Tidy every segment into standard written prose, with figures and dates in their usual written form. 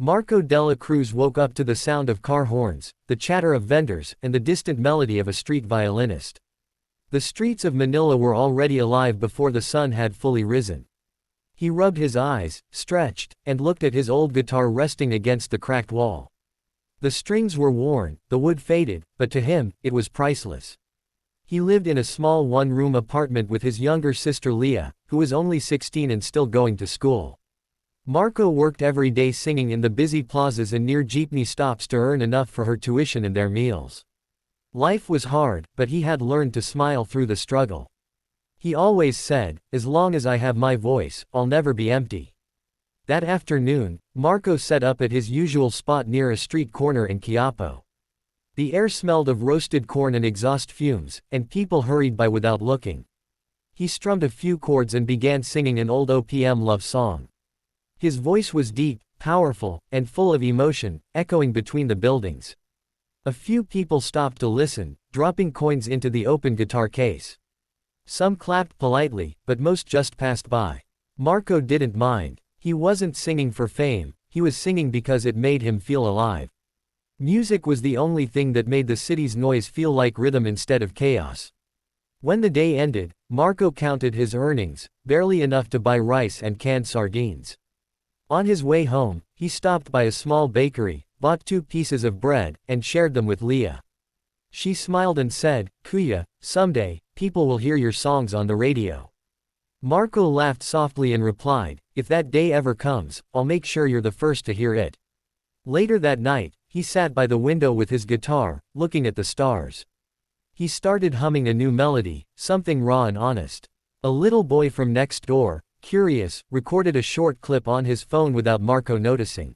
Marco Dela Cruz woke up to the sound of car horns, the chatter of vendors, and the distant melody of a street violinist. The streets of Manila were already alive before the sun had fully risen. He rubbed his eyes, stretched, and looked at his old guitar resting against the cracked wall. The strings were worn, the wood faded, but to him, it was priceless. He lived in a small one-room apartment with his younger sister Leah, who was only 16 and still going to school. Marco worked every day singing in the busy plazas and near jeepney stops to earn enough for her tuition and their meals. Life was hard, but he had learned to smile through the struggle. He always said, "As long as I have my voice, I'll never be empty." That afternoon, Marco set up at his usual spot near a street corner in Quiapo. The air smelled of roasted corn and exhaust fumes, and people hurried by without looking. He strummed a few chords and began singing an old OPM love song. His voice was deep, powerful, and full of emotion, echoing between the buildings. A few people stopped to listen, dropping coins into the open guitar case. Some clapped politely, but most just passed by. Marco didn't mind. He wasn't singing for fame, he was singing because it made him feel alive. Music was the only thing that made the city's noise feel like rhythm instead of chaos. When the day ended, Marco counted his earnings, barely enough to buy rice and canned sardines. On his way home, he stopped by a small bakery, bought 2 pieces of bread, and shared them with Leah. She smiled and said, "Kuya, someday, people will hear your songs on the radio." Marco laughed softly and replied, "If that day ever comes, I'll make sure you're the first to hear it." Later that night, he sat by the window with his guitar, looking at the stars. He started humming a new melody, something raw and honest. A little boy from next door, curious, recorded a short clip on his phone without Marco noticing.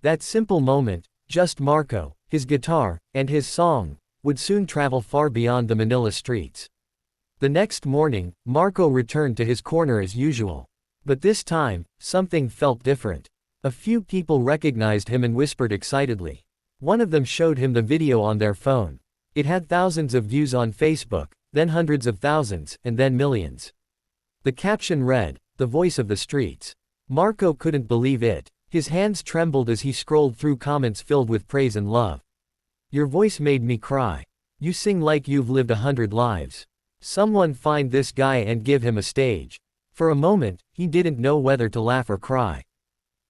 That simple moment, just Marco, his guitar, and his song, would soon travel far beyond the Manila streets. The next morning, Marco returned to his corner as usual. But this time, something felt different. A few people recognized him and whispered excitedly. One of them showed him the video on their phone. It had thousands of views on Facebook, then hundreds of thousands, and then millions. The caption read, "The voice of the streets." Marco couldn't believe it. His hands trembled as he scrolled through comments filled with praise and love. "Your voice made me cry. You sing like you've lived 100 lives. Someone find this guy and give him a stage." For a moment, he didn't know whether to laugh or cry.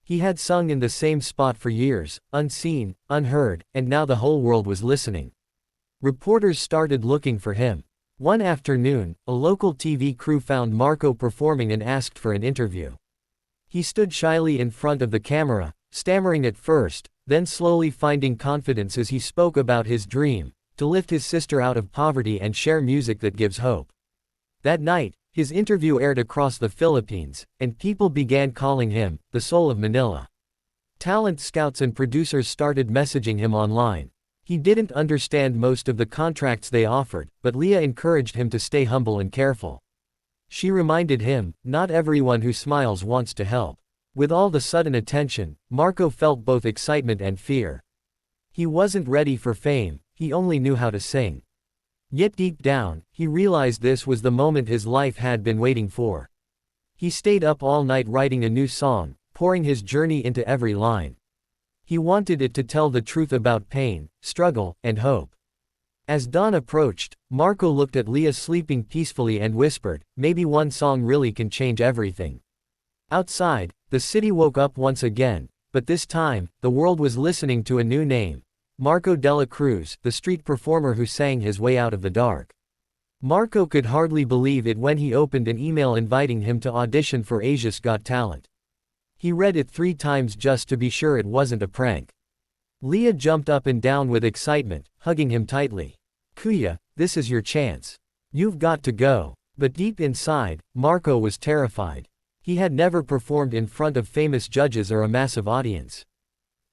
He had sung in the same spot for years, unseen, unheard, and now the whole world was listening. Reporters started looking for him. One afternoon, a local TV crew found Marco performing and asked for an interview. He stood shyly in front of the camera, stammering at first, then slowly finding confidence as he spoke about his dream, to lift his sister out of poverty and share music that gives hope. That night, his interview aired across the Philippines, and people began calling him the soul of Manila. Talent scouts and producers started messaging him online. He didn't understand most of the contracts they offered, but Leah encouraged him to stay humble and careful. She reminded him, not everyone who smiles wants to help. With all the sudden attention, Marco felt both excitement and fear. He wasn't ready for fame, he only knew how to sing. Yet deep down, he realized this was the moment his life had been waiting for. He stayed up all night writing a new song, pouring his journey into every line. He wanted it to tell the truth about pain, struggle, and hope. As dawn approached, Marco looked at Leah sleeping peacefully and whispered, "Maybe one song really can change everything." Outside, the city woke up once again, but this time, the world was listening to a new name. Marco Dela Cruz, the street performer who sang his way out of the dark. Marco could hardly believe it when he opened an email inviting him to audition for Asia's Got Talent. He read it 3 times just to be sure it wasn't a prank. Leah jumped up and down with excitement, hugging him tightly. "Kuya, this is your chance. You've got to go." But deep inside, Marco was terrified. He had never performed in front of famous judges or a massive audience.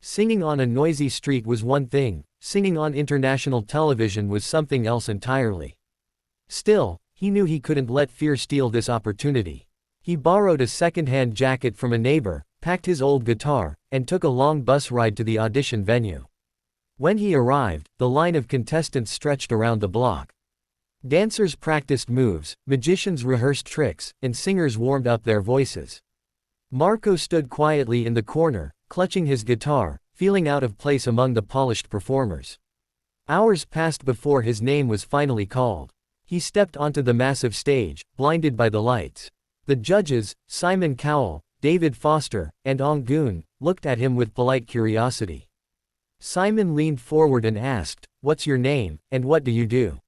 Singing on a noisy street was one thing, singing on international television was something else entirely. Still, he knew he couldn't let fear steal this opportunity. He borrowed a second-hand jacket from a neighbor, packed his old guitar, and took a long bus ride to the audition venue. When he arrived, the line of contestants stretched around the block. Dancers practiced moves, magicians rehearsed tricks, and singers warmed up their voices. Marco stood quietly in the corner, clutching his guitar, feeling out of place among the polished performers. Hours passed before his name was finally called. He stepped onto the massive stage, blinded by the lights. The judges, Simon Cowell, David Foster, and Ong Goon, looked at him with polite curiosity. Simon leaned forward and asked, "What's your name, and what do you do?"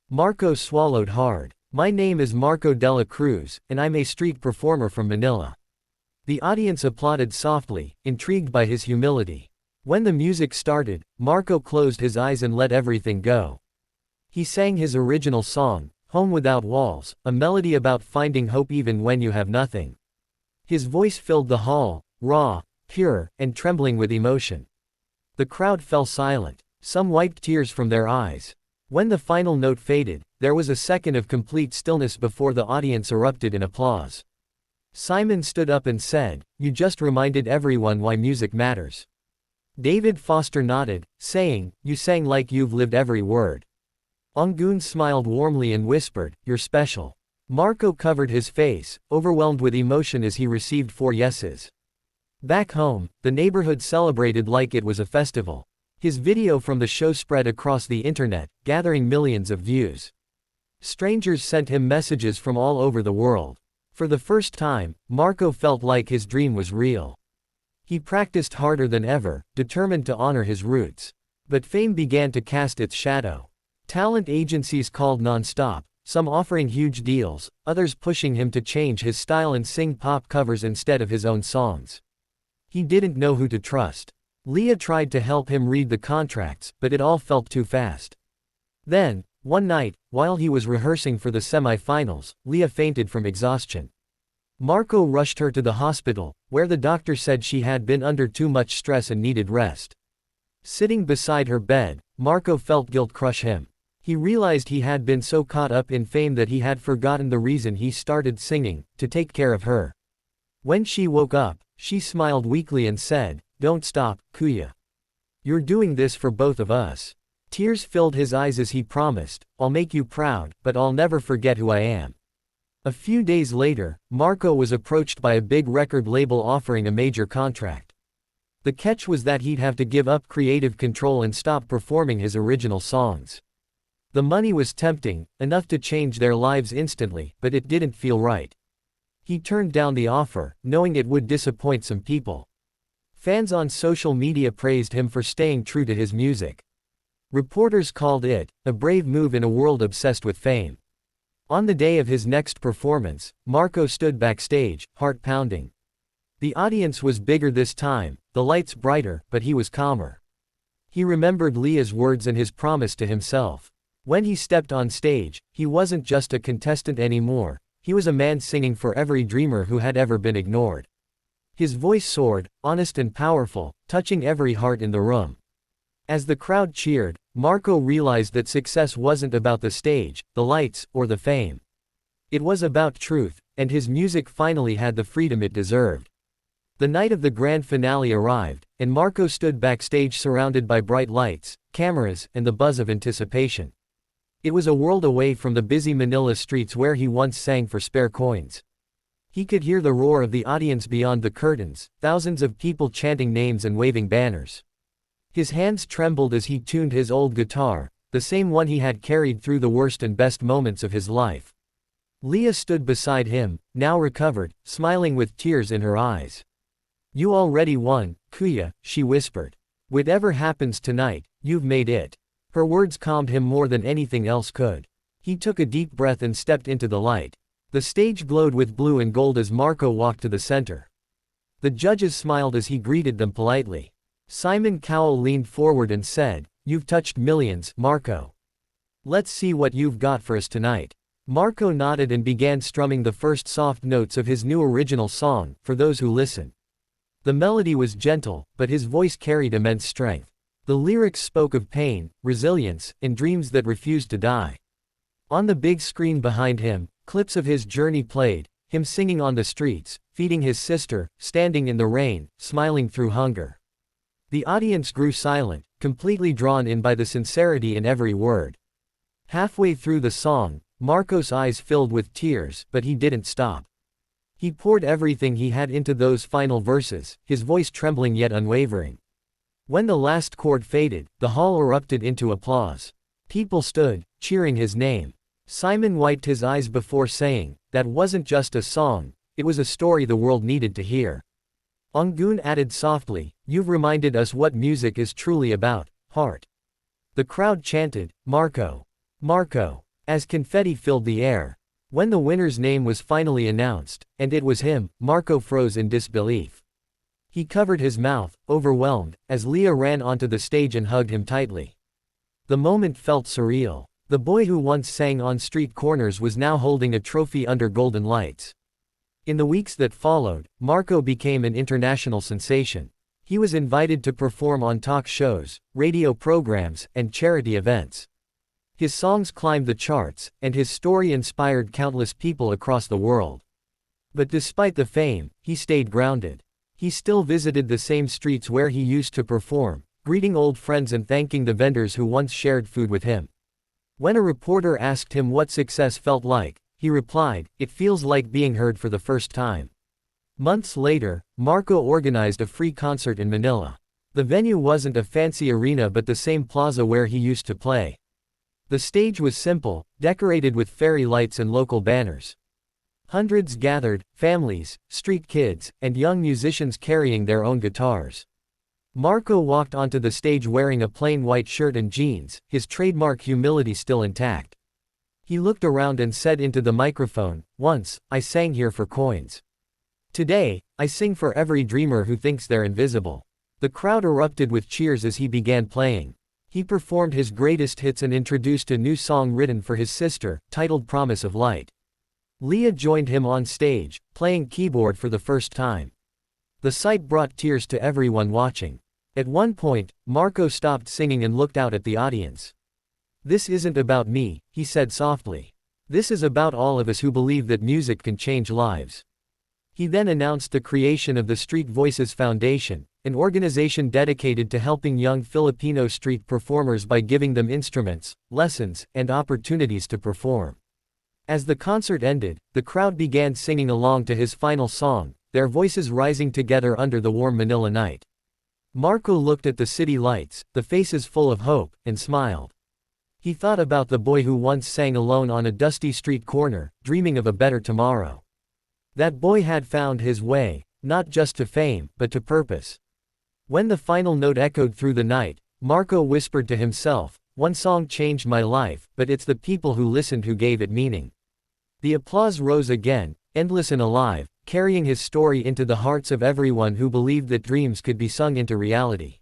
Marco swallowed hard. "My name is Marco Dela Cruz, and I'm a street performer from Manila." The audience applauded softly, intrigued by his humility. When the music started, Marco closed his eyes and let everything go. He sang his original song, Home Without Walls, a melody about finding hope even when you have nothing. His voice filled the hall, raw, pure, and trembling with emotion. The crowd fell silent. Some wiped tears from their eyes. When the final note faded, there was a second of complete stillness before the audience erupted in applause. Simon stood up and said, "You just reminded everyone why music matters." David Foster nodded, saying, "You sang like you've lived every word." Ongun smiled warmly and whispered, "You're special." Marco covered his face, overwhelmed with emotion as he received 4 yeses. Back home, the neighborhood celebrated like it was a festival. His video from the show spread across the internet, gathering millions of views. Strangers sent him messages from all over the world. For the first time, Marco felt like his dream was real. He practiced harder than ever, determined to honor his roots. But fame began to cast its shadow. Talent agencies called non-stop, some offering huge deals, others pushing him to change his style and sing pop covers instead of his own songs. He didn't know who to trust. Leah tried to help him read the contracts, but it all felt too fast. Then, one night, while he was rehearsing for the semi-finals, Leah fainted from exhaustion. Marco rushed her to the hospital, where the doctor said she had been under too much stress and needed rest. Sitting beside her bed, Marco felt guilt crush him. He realized he had been so caught up in fame that he had forgotten the reason he started singing, to take care of her. When she woke up, she smiled weakly and said, "Don't stop, Kuya. You're doing this for both of us." Tears filled his eyes as he promised, "I'll make you proud, but I'll never forget who I am." A few days later, Marco was approached by a big record label offering a major contract. The catch was that he'd have to give up creative control and stop performing his original songs. The money was tempting, enough to change their lives instantly, but it didn't feel right. He turned down the offer, knowing it would disappoint some people. Fans on social media praised him for staying true to his music. Reporters called it a brave move in a world obsessed with fame. On the day of his next performance, Marco stood backstage, heart pounding. The audience was bigger this time, the lights brighter, but he was calmer. He remembered Leah's words and his promise to himself. When he stepped on stage, he wasn't just a contestant anymore, he was a man singing for every dreamer who had ever been ignored. His voice soared, honest and powerful, touching every heart in the room. As the crowd cheered, Marco realized that success wasn't about the stage, the lights, or the fame. It was about truth, and his music finally had the freedom it deserved. The night of the grand finale arrived, and Marco stood backstage surrounded by bright lights, cameras, and the buzz of anticipation. It was a world away from the busy Manila streets where he once sang for spare coins. He could hear the roar of the audience beyond the curtains, thousands of people chanting names and waving banners. His hands trembled as he tuned his old guitar, the same one he had carried through the worst and best moments of his life. Leah stood beside him, now recovered, smiling with tears in her eyes. "You already won, Kuya," she whispered. "Whatever happens tonight, you've made it." Her words calmed him more than anything else could. He took a deep breath and stepped into the light. The stage glowed with blue and gold as Marco walked to the center. The judges smiled as he greeted them politely. Simon Cowell leaned forward and said, "You've touched millions, Marco. Let's see what you've got for us tonight." Marco nodded and began strumming the first soft notes of his new original song, For Those Who Listen. The melody was gentle, but his voice carried immense strength. The lyrics spoke of pain, resilience, and dreams that refused to die. On the big screen behind him, clips of his journey played, him singing on the streets, feeding his sister, standing in the rain, smiling through hunger. The audience grew silent, completely drawn in by the sincerity in every word. Halfway through the song, Marco's eyes filled with tears, but he didn't stop. He poured everything he had into those final verses, his voice trembling yet unwavering. When the last chord faded, the hall erupted into applause. People stood, cheering his name. Simon wiped his eyes before saying, "That wasn't just a song, it was a story the world needed to hear." Ongun added softly, "You've reminded us what music is truly about, heart." The crowd chanted, "Marco! Marco!" as confetti filled the air. When the winner's name was finally announced, and it was him, Marco froze in disbelief. He covered his mouth, overwhelmed, as Leah ran onto the stage and hugged him tightly. The moment felt surreal. The boy who once sang on street corners was now holding a trophy under golden lights. In the weeks that followed, Marco became an international sensation. He was invited to perform on talk shows, radio programs, and charity events. His songs climbed the charts, and his story inspired countless people across the world. But despite the fame, he stayed grounded. He still visited the same streets where he used to perform, greeting old friends and thanking the vendors who once shared food with him. When a reporter asked him what success felt like, he replied, "It feels like being heard for the first time." Months later, Marco organized a free concert in Manila. The venue wasn't a fancy arena but the same plaza where he used to play. The stage was simple, decorated with fairy lights and local banners. Hundreds gathered, families, street kids, and young musicians carrying their own guitars. Marco walked onto the stage wearing a plain white shirt and jeans, his trademark humility still intact. He looked around and said into the microphone, "Once, I sang here for coins. Today, I sing for every dreamer who thinks they're invisible." The crowd erupted with cheers as he began playing. He performed his greatest hits and introduced a new song written for his sister, titled Promise of Light. Leah joined him on stage, playing keyboard for the first time. The sight brought tears to everyone watching. At one point, Marco stopped singing and looked out at the audience. "This isn't about me," he said softly. "This is about all of us who believe that music can change lives." He then announced the creation of the Street Voices Foundation, an organization dedicated to helping young Filipino street performers by giving them instruments, lessons, and opportunities to perform. As the concert ended, the crowd began singing along to his final song, their voices rising together under the warm Manila night. Marco looked at the city lights, the faces full of hope, and smiled. He thought about the boy who once sang alone on a dusty street corner, dreaming of a better tomorrow. That boy had found his way, not just to fame, but to purpose. When the final note echoed through the night, Marco whispered to himself, "One song changed my life, but it's the people who listened who gave it meaning." The applause rose again, endless and alive, carrying his story into the hearts of everyone who believed that dreams could be sung into reality.